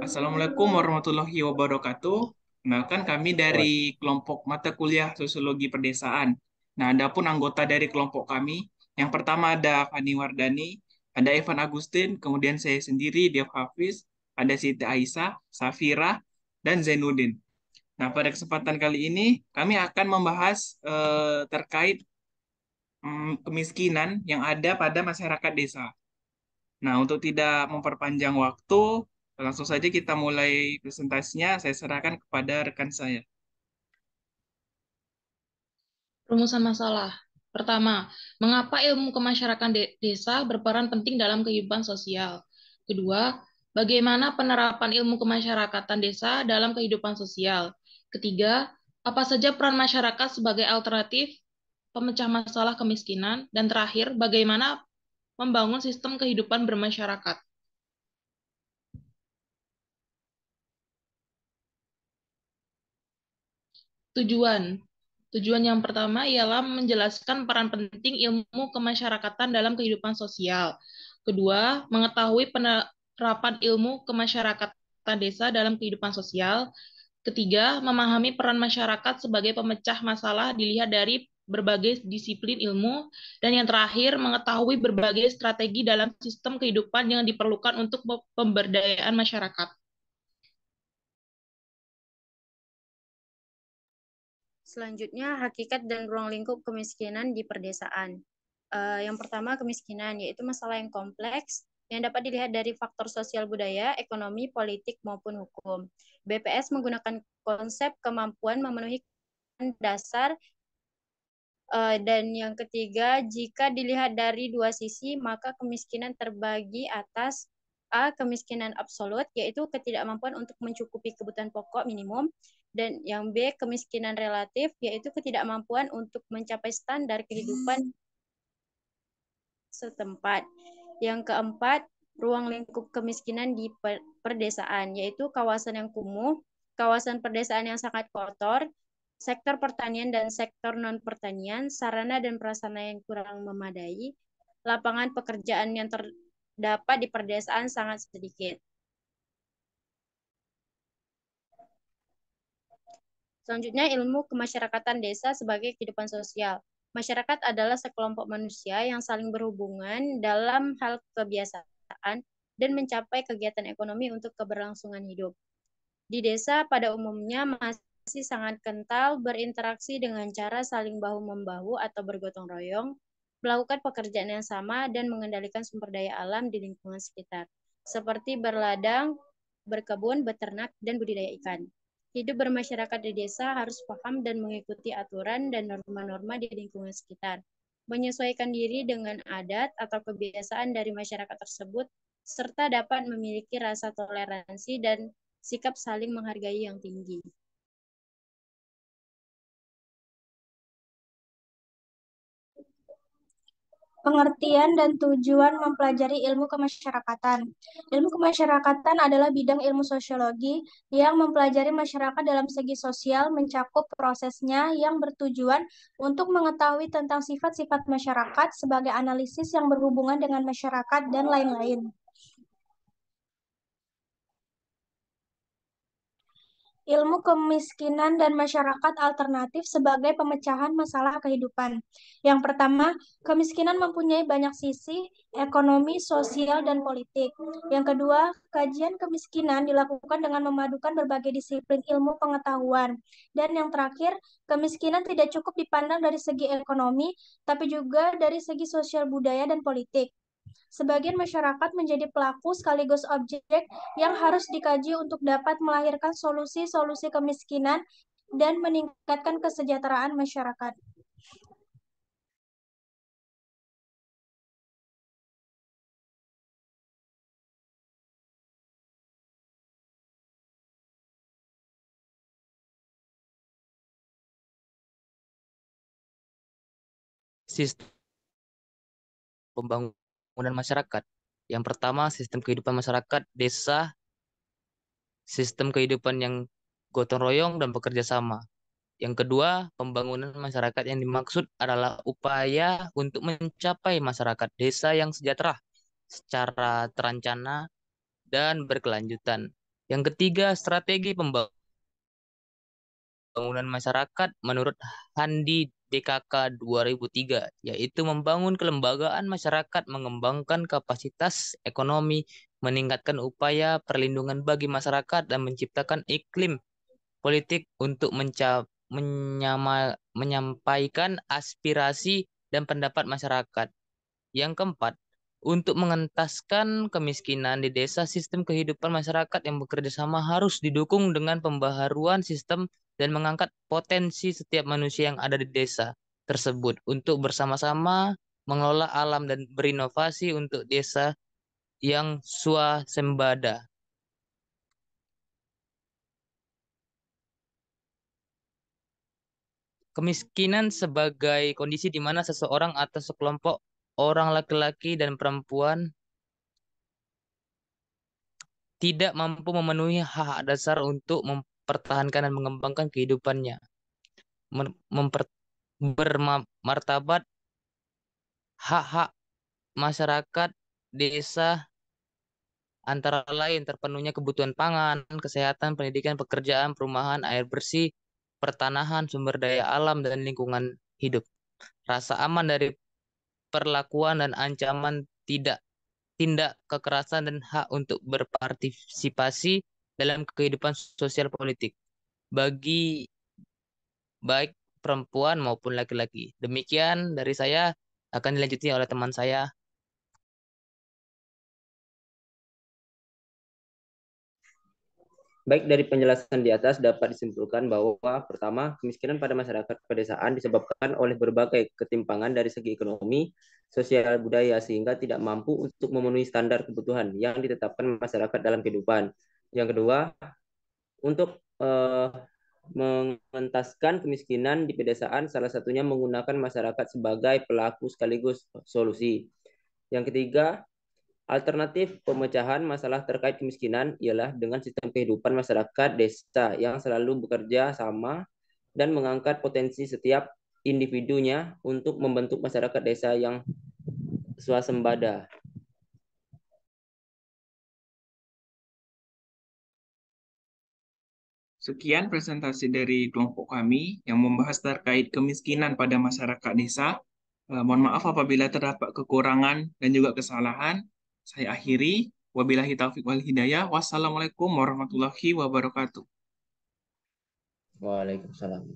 Assalamualaikum warahmatullahi wabarakatuh. Kenalkan kami dari kelompok mata kuliah Sosiologi Perdesaan. Nah, adapun anggota dari kelompok kami, yang pertama ada Fani Wardani, ada Evan Agustin, kemudian saya sendiri, Dev Hafiz, ada Siti Aisyah, Safira, dan Zainuddin. Nah, pada kesempatan kali ini kami akan membahas terkait kemiskinan yang ada pada masyarakat desa. Nah, untuk tidak memperpanjang waktu, langsung saja kita mulai presentasinya. Saya serahkan kepada rekan saya. Rumusan masalah. Pertama, mengapa ilmu kemasyarakatan desa berperan penting dalam kehidupan sosial? Kedua, bagaimana penerapan ilmu kemasyarakatan desa dalam kehidupan sosial? Ketiga, apa saja peran masyarakat sebagai alternatif pemecah masalah kemiskinan? Dan terakhir, bagaimana membangun sistem kehidupan bermasyarakat? Tujuan. Tujuan yang pertama ialah menjelaskan peran penting ilmu kemasyarakatan dalam kehidupan sosial. Kedua, mengetahui penerapan ilmu kemasyarakatan desa dalam kehidupan sosial. Ketiga, memahami peran masyarakat sebagai pemecah masalah dilihat dari berbagai disiplin ilmu. Dan yang terakhir, mengetahui berbagai strategi dalam sistem kehidupan yang diperlukan untuk pemberdayaan masyarakat. Selanjutnya, hakikat dan ruang lingkup kemiskinan di perdesaan. Yang pertama, kemiskinan, yaitu masalah yang kompleks yang dapat dilihat dari faktor sosial budaya, ekonomi, politik, maupun hukum. BPS menggunakan konsep kemampuan memenuhi dasar. Dan yang ketiga, jika dilihat dari dua sisi, maka kemiskinan terbagi atas A. Kemiskinan absolut, yaitu ketidakmampuan untuk mencukupi kebutuhan pokok minimum. Dan yang B. Kemiskinan relatif, yaitu ketidakmampuan untuk mencapai standar kehidupan setempat. Yang keempat, ruang lingkup kemiskinan di perdesaan, yaitu kawasan yang kumuh, kawasan perdesaan yang sangat kotor, sektor pertanian dan sektor non-pertanian, sarana dan prasarana yang kurang memadai, lapangan pekerjaan yang terdapat di perdesaan sangat sedikit. Selanjutnya, ilmu kemasyarakatan desa sebagai kehidupan sosial. Masyarakat adalah sekelompok manusia yang saling berhubungan dalam hal kebiasaan dan mencapai kegiatan ekonomi untuk keberlangsungan hidup. Di desa pada umumnya masih sangat kental berinteraksi dengan cara saling bahu-membahu atau bergotong royong, melakukan pekerjaan yang sama, dan mengendalikan sumber daya alam di lingkungan sekitar, seperti berladang, berkebun, beternak, dan budidaya ikan. Hidup bermasyarakat di desa harus paham dan mengikuti aturan dan norma-norma di lingkungan sekitar, menyesuaikan diri dengan adat atau kebiasaan dari masyarakat tersebut, serta dapat memiliki rasa toleransi dan sikap saling menghargai yang tinggi. Pengertian dan tujuan mempelajari ilmu kemasyarakatan. Ilmu kemasyarakatan adalah bidang ilmu sosiologi yang mempelajari masyarakat dalam segi sosial, mencakup prosesnya yang bertujuan untuk mengetahui tentang sifat-sifat masyarakat sebagai analisis yang berhubungan dengan masyarakat dan lain-lain. Ilmu kemiskinan dan masyarakat alternatif sebagai pemecahan masalah kehidupan. Yang pertama, kemiskinan mempunyai banyak sisi, ekonomi, sosial, dan politik. Yang kedua, kajian kemiskinan dilakukan dengan memadukan berbagai disiplin ilmu pengetahuan. Dan yang terakhir, kemiskinan tidak cukup dipandang dari segi ekonomi, tapi juga dari segi sosial budaya dan politik. Sebagian masyarakat menjadi pelaku sekaligus objek yang harus dikaji untuk dapat melahirkan solusi-solusi kemiskinan dan meningkatkan kesejahteraan masyarakat. Sistem pembangunan masyarakat. Yang pertama, sistem kehidupan masyarakat desa, sistem kehidupan yang gotong royong dan bekerja sama. Yang kedua, pembangunan masyarakat yang dimaksud adalah upaya untuk mencapai masyarakat desa yang sejahtera, secara terancana dan berkelanjutan. Yang ketiga, strategi pembangunan masyarakat menurut Handi DKK 2003, yaitu membangun kelembagaan masyarakat, mengembangkan kapasitas ekonomi, meningkatkan upaya perlindungan bagi masyarakat, dan menciptakan iklim politik untuk menyampaikan aspirasi dan pendapat masyarakat. Yang keempat, untuk mengentaskan kemiskinan di desa, sistem kehidupan masyarakat yang bekerja sama harus didukung dengan pembaharuan sistem dan mengangkat potensi setiap manusia yang ada di desa tersebut untuk bersama-sama mengelola alam dan berinovasi untuk desa yang swasembada. Kemiskinan sebagai kondisi di mana seseorang atau sekelompok orang laki-laki dan perempuan tidak mampu memenuhi hak dasar untuk mempertahankan dan mengembangkan kehidupannya, bermartabat hak-hak masyarakat desa, antara lain terpenuhnya kebutuhan pangan, kesehatan, pendidikan, pekerjaan, perumahan, air bersih, pertanahan, sumber daya alam, dan lingkungan hidup. Rasa aman dari perlakuan dan ancaman tindak kekerasan, dan hak untuk berpartisipasi dalam kehidupan sosial politik bagi baik perempuan maupun laki-laki. Demikian dari saya, akan dilanjuti oleh teman saya. Baik, dari penjelasan di atas dapat disimpulkan bahwa pertama, kemiskinan pada masyarakat pedesaan disebabkan oleh berbagai ketimpangan dari segi ekonomi, sosial, budaya, sehingga tidak mampu untuk memenuhi standar kebutuhan yang ditetapkan masyarakat dalam kehidupan. Yang kedua, untuk mengentaskan kemiskinan di pedesaan, salah satunya menggunakan masyarakat sebagai pelaku sekaligus solusi. Yang ketiga, alternatif pemecahan masalah terkait kemiskinan ialah dengan sistem kehidupan masyarakat desa yang selalu bekerja sama dan mengangkat potensi setiap individunya untuk membentuk masyarakat desa yang swasembada. Sekian presentasi dari kelompok kami yang membahas terkait kemiskinan pada masyarakat desa. Mohon maaf apabila terdapat kekurangan dan juga kesalahan. Saya akhiri. Wabillahi taufiq wal hidayah. Wassalamualaikum warahmatullahi wabarakatuh. Waalaikumsalam.